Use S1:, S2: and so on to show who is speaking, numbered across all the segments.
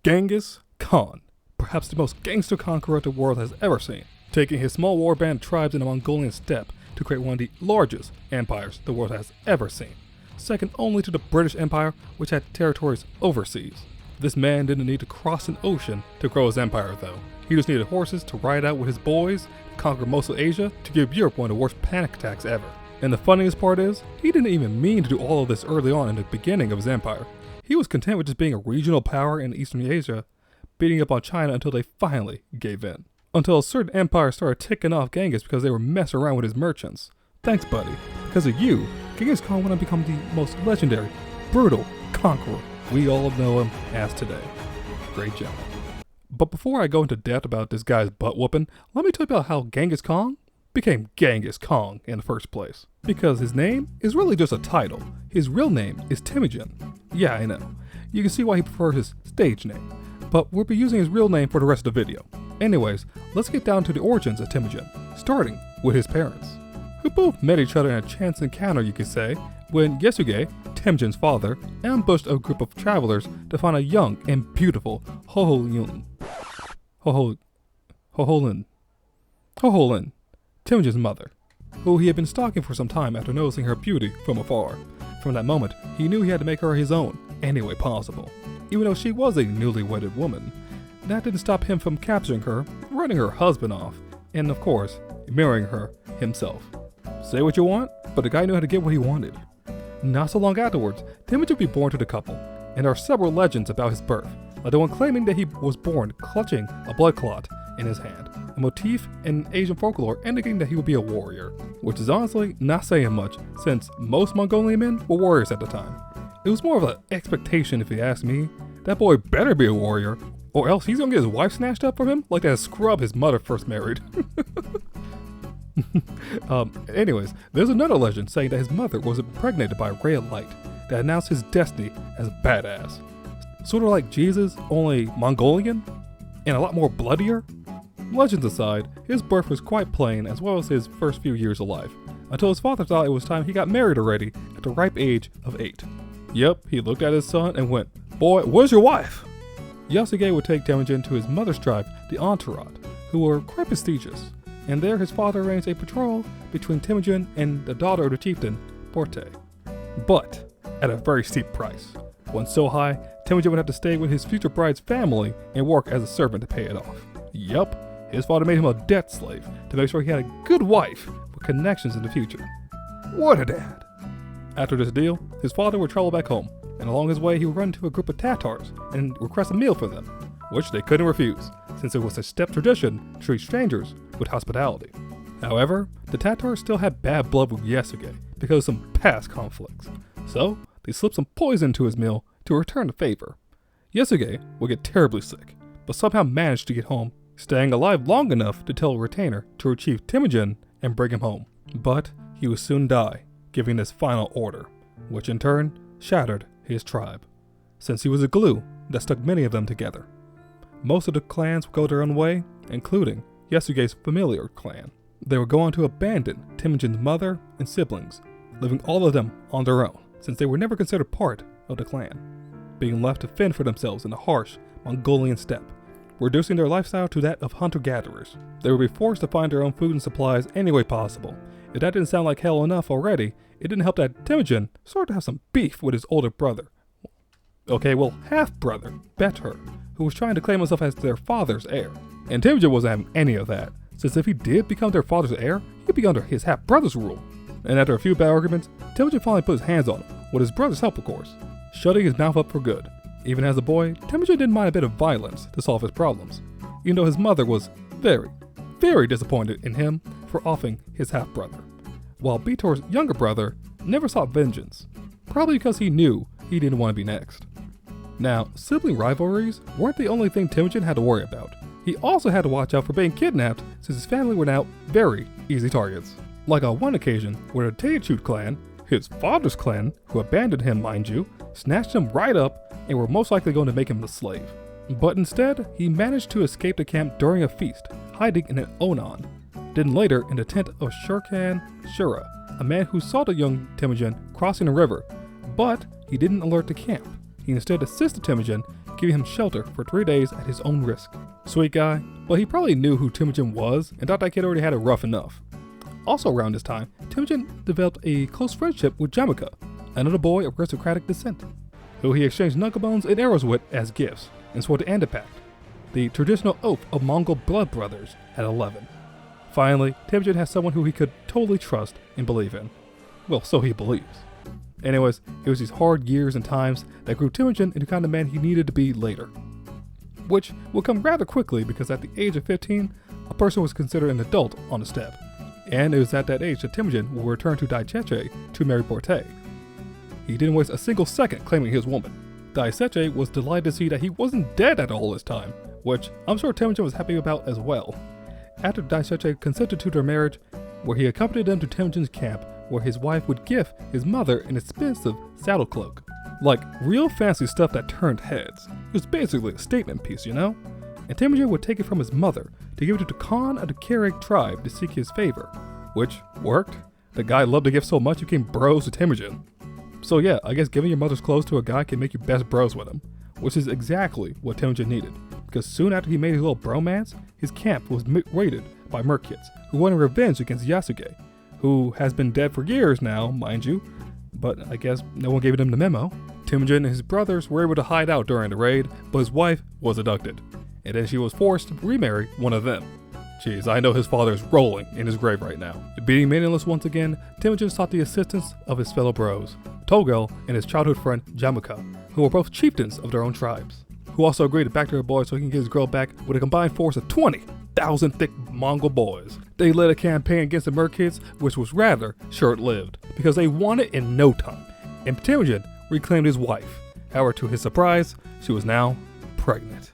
S1: Genghis Khan, perhaps the most gangster conqueror the world has ever seen, taking his small warband of tribes in the Mongolian steppe to create one of the largest empires the world has ever seen, second only to the British Empire, which had territories overseas. This man didn't need to cross an ocean to grow his empire though. He just needed horses to ride out with his boys, to conquer most of Asia, to give Europe one of the worst panic attacks ever. And the funniest part is, he didn't even mean to do all of this early on in the beginning of his empire. He was content with just being a regional power in Eastern Asia, beating up on China until they finally gave in. Until a certain empire started ticking off Genghis because they were messing around with his merchants. Thanks, buddy. Because of you, Genghis Khan went on to become the most legendary, brutal conqueror we all know him as today. Great job. But before I go into depth about this guy's butt whooping, let me tell you about how Genghis Khan became Genghis Khan in the first place. Because his name is really just a title. His real name is Temujin. Yeah, I know. You can see why he prefers his stage name. But we'll be using his real name for the rest of the video. Anyways, let's get down to the origins of Temujin, starting with his parents, who both met each other in a chance encounter, you could say, when Yasuge, Temujin's father, ambushed a group of travelers to find a young and beautiful Hoholin, Temujin's mother, who he had been stalking for some time after noticing her beauty from afar. From that moment, he knew he had to make her his own, any way possible. Even though she was a newly wedded woman, that didn't stop him from capturing her, running her husband off, and of course, marrying her himself. Say what you want, but the guy knew how to get what he wanted. Not so long afterwards, Temujin would be born to the couple, and there are several legends about his birth, like the one claiming that he was born clutching a blood clot in his hand, a motif in Asian folklore indicating that he would be a warrior, which is honestly not saying much since most Mongolian men were warriors at the time. It was more of an expectation if you ask me. That boy better be a warrior, or else he's gonna get his wife snatched up from him like that scrub his mother first married. Anyways, there's another legend saying that his mother was impregnated by a ray of light that announced his destiny as a badass. Sort of like Jesus, only Mongolian, and a lot more bloodier. Legends aside, his birth was quite plain as well as his first few years of life, until his father thought it was time he got married already at the ripe age of 8. Yep, he looked at his son and went, "Boy, where's your wife?" Yasuge would take Temujin to his mother's tribe, the Entourage, who were quite prestigious, and there his father arranged a patrol between Temujin and the daughter of the chieftain, Porte. But at a very steep price. One so high, Temujin would have to stay with his future bride's family and work as a servant to pay it off. Yup, his father made him a debt slave to make sure he had a good wife with connections in the future. What a dad. After this deal, his father would travel back home, and along his way he would run into a group of Tatars and request a meal for them, which they couldn't refuse, since it was a steppe tradition to treat strangers with hospitality. However, the Tatars still had bad blood with Yasuge because of some past conflicts, so they slipped some poison into his meal to return the favor. Yasuge would get terribly sick, but somehow managed to get home, staying alive long enough to tell a retainer to retrieve Temujin and bring him home. But he would soon die, giving this final order, which in turn shattered his tribe, since he was a glue that stuck many of them together. Most of the clans would go their own way, including Yasuge's familiar clan. They would go on to abandon Temujin's mother and siblings, leaving all of them on their own, since they were never considered part of the clan, being left to fend for themselves in the harsh Mongolian steppe, reducing their lifestyle to that of hunter-gatherers. They would be forced to find their own food and supplies any way possible. If that didn't sound like hell enough already, it didn't help that Temujin started to have some beef with his older brother. Half-brother, Better, who was trying to claim himself as their father's heir. And Temujin wasn't having any of that, since if he did become their father's heir, he'd be under his half-brother's rule. And after a few bad arguments, Temujin finally put his hands on him, with his brother's help of course, shutting his mouth up for good. Even as a boy, Temujin didn't mind a bit of violence to solve his problems, even though his mother was very, very disappointed in him for offing his half-brother, while Betor's younger brother never sought vengeance, probably because he knew he didn't want to be next. Now, sibling rivalries weren't the only thing Temujin had to worry about. He also had to watch out for being kidnapped since his family were now very easy targets. Like on one occasion where the Taechut clan, his father's clan, who abandoned him mind you, snatched him right up and were most likely going to make him the slave. But instead, he managed to escape the camp during a feast, hiding in an onan, then later in the tent of Shurkan Shura, a man who saw the young Temujin crossing the river, but he didn't alert the camp. He instead assisted Temujin, giving him shelter for 3 days at his own risk. Sweet guy, but he probably knew who Temujin was and thought that kid already had it rough enough. Also around this time, Temujin developed a close friendship with Jamika, another boy of aristocratic descent, who he exchanged knuckle bones and arrows with as gifts, and swore the Andapact, the traditional oath of Mongol blood brothers, at 11. Finally, Temujin has someone who he could totally trust and believe in. Well, so he believes. Anyways, it was these hard years and times that grew Temujin into the kind of man he needed to be later. Which will come rather quickly because at the age of 15, a person was considered an adult on the steppe. And it was at that age that Temujin will return to Daiseche to marry Porte. He didn't waste a single second claiming his woman. Daiseche was delighted to see that he wasn't dead at all this time, which I'm sure Temujin was happy about as well. After Daiseche consented to their marriage, where he accompanied them to Temujin's camp, where his wife would gift his mother an expensive saddle cloak. Like real fancy stuff that turned heads. It was basically a statement piece, you know? And Temujin would take it from his mother to give it to the Khan of the Khereg tribe to seek his favor, which worked. The guy loved the gift so much he became bros to Temujin. So yeah, I guess giving your mother's clothes to a guy can make you best bros with him, which is exactly what Temujin needed, because soon after he made his little bromance, his camp was raided by merkids, who wanted revenge against Yasuke, who has been dead for years now, mind you, but I guess no one gave him the memo. Temujin and his brothers were able to hide out during the raid, but his wife was abducted, and then she was forced to remarry one of them. Jeez, I know his father is rolling in his grave right now. Being meaningless once again, Temujin sought the assistance of his fellow bros, Togel and his childhood friend Jamika, who were both chieftains of their own tribes, who also agreed to back their boy so he can get his girl back with a combined force of 20,000 thick Mongol boys. They led a campaign against the merkids, which was rather short-lived, because they won it in no time, and Temujin reclaimed his wife. However, to his surprise, she was now pregnant.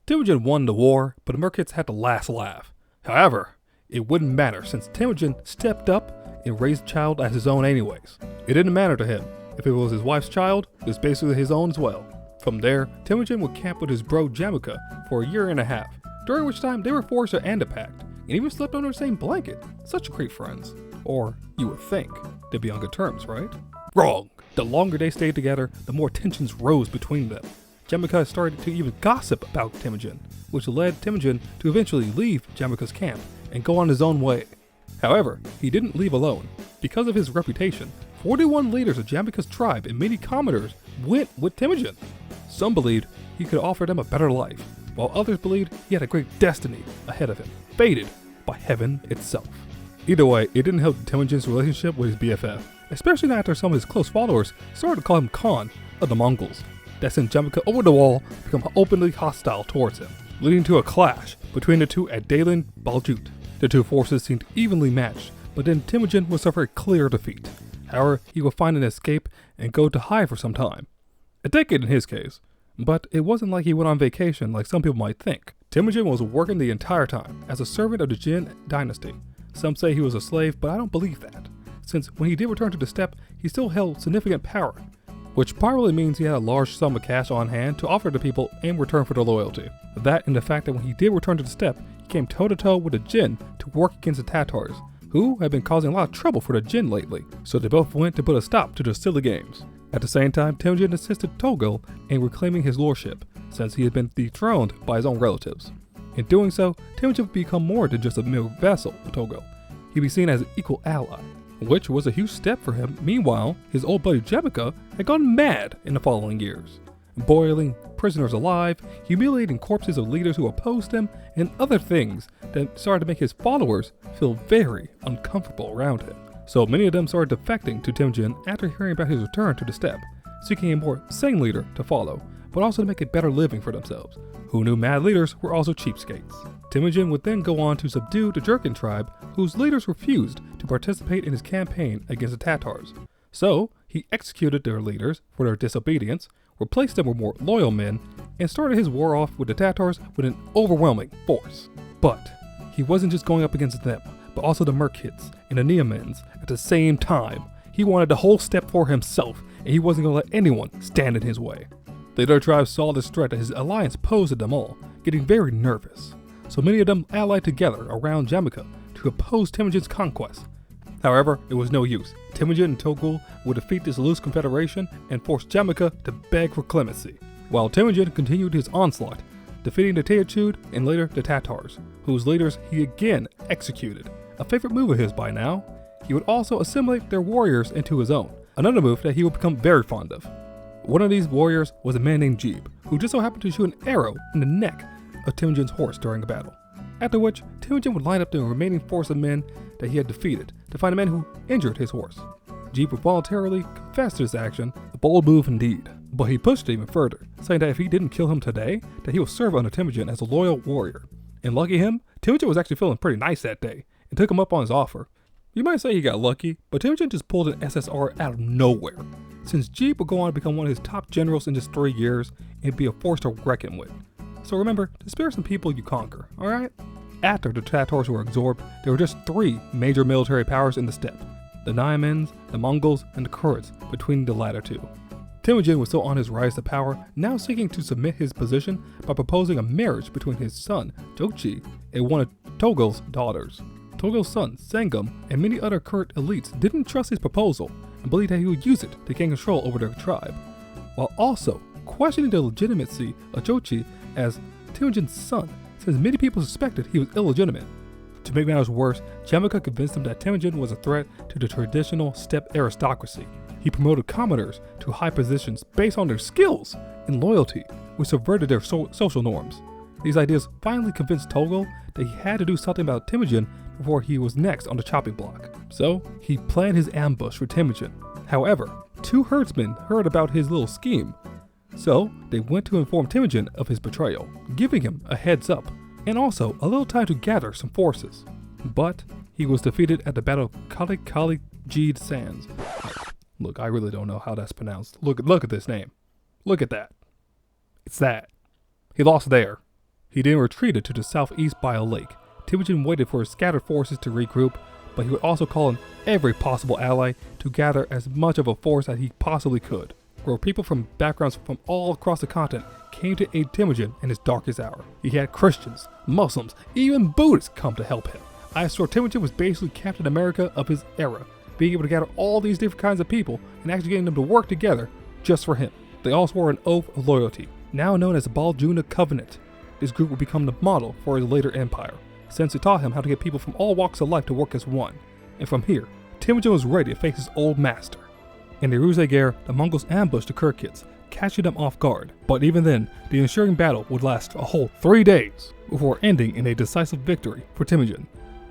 S1: Temujin won the war, but the merkids had the last laugh. However, it wouldn't matter since Temujin stepped up and raised the child as his own anyways. It didn't matter to him. If it was his wife's child, it was basically his own as well. From there, Temujin would camp with his bro Jamika for a year and a half, during which time they were forced to Andapact, and even slept under the same blanket. Such great friends. Or, you would think, they'd be on good terms, right? Wrong! The longer they stayed together, the more tensions rose between them. Jamika started to even gossip about Temujin, which led Temujin to eventually leave Jamika's camp and go on his own way. However, he didn't leave alone. Because of his reputation, 41 leaders of Jamika's tribe and many commanders went with Temujin. Some believed he could offer them a better life, while others believed he had a great destiny ahead of him, fated by heaven itself. Either way, it didn't help Temujin's relationship with his BFF, especially after some of his close followers started to call him Khan of the Mongols. That sent Jamika over the wall to become openly hostile towards him, leading to a clash between the two at Dalen Baljut. The two forces seemed evenly matched, but then Temujin would suffer a clear defeat. However, he would find an escape and go to hide for some time. A decade in his case. But it wasn't like he went on vacation like some people might think. Temujin was working the entire time as a servant of the Jin dynasty. Some say he was a slave, but I don't believe that, since when he did return to the steppe, he still held significant power, which probably means he had a large sum of cash on hand to offer to people in return for their loyalty. That and the fact that when he did return to the steppe, he came toe-to-toe with the Jin to work against the Tatars, who had been causing a lot of trouble for the Jin lately, so they both went to put a stop to their silly games. At the same time, Temujin assisted Togel in reclaiming his lordship, since he had been dethroned by his own relatives. In doing so, Temujin would become more than just a mere vassal of Togel. He'd be seen as an equal ally, which was a huge step for him. Meanwhile, his old buddy Jamika had gone mad in the following years, boiling prisoners alive, humiliating corpses of leaders who opposed him, and other things that started to make his followers feel very uncomfortable around him. So many of them started defecting to Temujin after hearing about his return to the steppe, seeking a more sane leader to follow, but also to make a better living for themselves. Who knew mad leaders were also cheapskates. Temujin would then go on to subdue the Jurchen tribe, whose leaders refused to participate in his campaign against the Tatars. So, he executed their leaders for their disobedience, replaced them with more loyal men, and started his war off with the Tatars with an overwhelming force. But he wasn't just going up against them, but also the merkids and the Neomans at the same time. He wanted the whole steppe for himself, and he wasn't going to let anyone stand in his way. The other tribes saw this threat that his alliance posed to them all, getting very nervous. So many of them allied together around Jamika to oppose Temujin's conquest. However, it was no use. Temujin and Togul would defeat this loose confederation and force Jamika to beg for clemency. while Temujin continued his onslaught, defeating the Teochew and later the Tatars, whose leaders he again executed. A favorite move of his by now, he would also assimilate their warriors into his own, another move that he would become very fond of. One of these warriors was a man named Jeeb, who just so happened to shoot an arrow in the neck of Temujin's horse during a battle. After which, Temujin would line up the remaining force of men that he had defeated to find a man who injured his horse. Jeeb would voluntarily confess to this action, a bold move indeed, but he pushed it even further, saying that if he didn't kill him today, that he will serve under Temujin as a loyal warrior. And lucky him, Temujin was actually feeling pretty nice that day, and took him up on his offer. You might say he got lucky, but Temujin just pulled an SSR out of nowhere, since Jeeb would go on to become one of his top generals in just 3 years and be a force to reckon with. So remember, to spare some people you conquer, alright? After the Tatars were absorbed, there were just 3 major military powers in the steppe: the Naimans, the Mongols, and the Kurds between the latter two. Temujin was still on his rise to power, now seeking to submit his position by proposing a marriage between his son, Jochi, and one of Togol's daughters. Togol's son, Sangam, and many other Kurd elites didn't trust his proposal and believed that he would use it to gain control over their tribe, while also questioning the legitimacy of Jochi as Temujin's son, since many people suspected he was illegitimate. To make matters worse, Jamaica convinced him that Temujin was a threat to the traditional steppe aristocracy. He promoted commoners to high positions based on their skills and loyalty, which subverted their social norms. These ideas finally convinced Togol that he had to do something about Temujin before he was next on the chopping block. So, he planned his ambush for Temujin. However, 2 herdsmen heard about his little scheme, so they went to inform Temujin of his betrayal, giving him a heads up, and also a little time to gather some forces. But he was defeated at the Battle of Kali Jeed Sands. Look, I really don't know how that's pronounced. Look at this name. Look at that. It's that. He lost there. He then retreated to the southeast by a lake. Temujin waited for his scattered forces to regroup, but he would also call on every possible ally to gather as much of a force as he possibly could, where people from backgrounds from all across the continent came to aid Temujin in his darkest hour. He had Christians, Muslims, even Buddhists come to help him. I swear Temujin was basically Captain America of his era, being able to gather all these different kinds of people and actually getting them to work together just for him. They all swore an oath of loyalty, now known as the Baljuna Covenant. This group would become the model for his later empire, since it taught him how to get people from all walks of life to work as one. And from here, Temujin was ready to face his old master. In the Ruzegare, the Mongols ambushed the Kirkids, catching them off guard. But even then, the ensuing battle would last a whole 3 days before ending in a decisive victory for Temujin.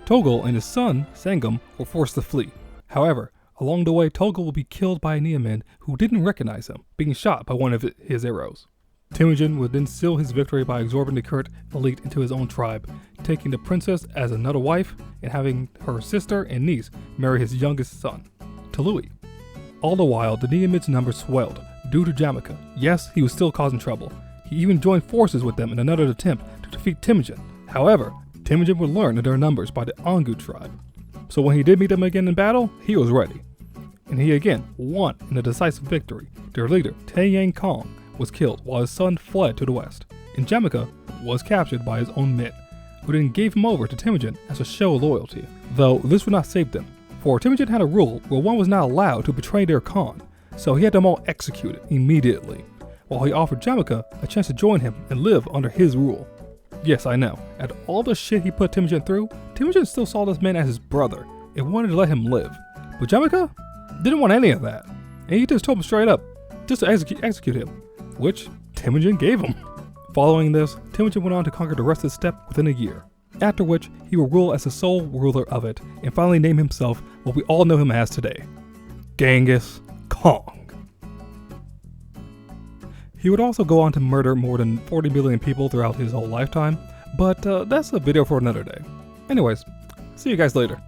S1: Togol and his son, Sangam, were forced to flee. However, along the way, Togol would be killed by a Neoman who didn't recognize him, being shot by one of his arrows. Temujin would then seal his victory by absorbing the Kurd elite into his own tribe, taking the princess as another wife and having her sister and niece marry his youngest son, Tului. All the while, the Neoman's numbers swelled due to Jamaica. Yes, he was still causing trouble. He even joined forces with them in another attempt to defeat Temujin. However, Temujin would learn of their numbers by the Angu tribe. So when he did meet them again in battle, he was ready. And he again won in a decisive victory. Their leader, Taiyang Kong, was killed while his son fled to the west, and Jamaica was captured by his own men, who then gave him over to Temujin as a show of loyalty. Though this would not save them, for Temujin had a rule where one was not allowed to betray their Khan, so he had them all executed immediately, while he offered Jamaica a chance to join him and live under his rule. Yes, I know, after all the shit he put Temujin through, Temujin still saw this man as his brother and wanted to let him live. But Jamaica didn't want any of that, and he just told him straight up, just to execute him, which Temujin gave him. Following this, Temujin went on to conquer the rest of the steppe within a year, after which he would rule as the sole ruler of it and finally name himself what we all know him as today, Genghis Khan. He would also go on to murder more than 40 million people throughout his whole lifetime, but that's a video for another day. Anyways, see you guys later.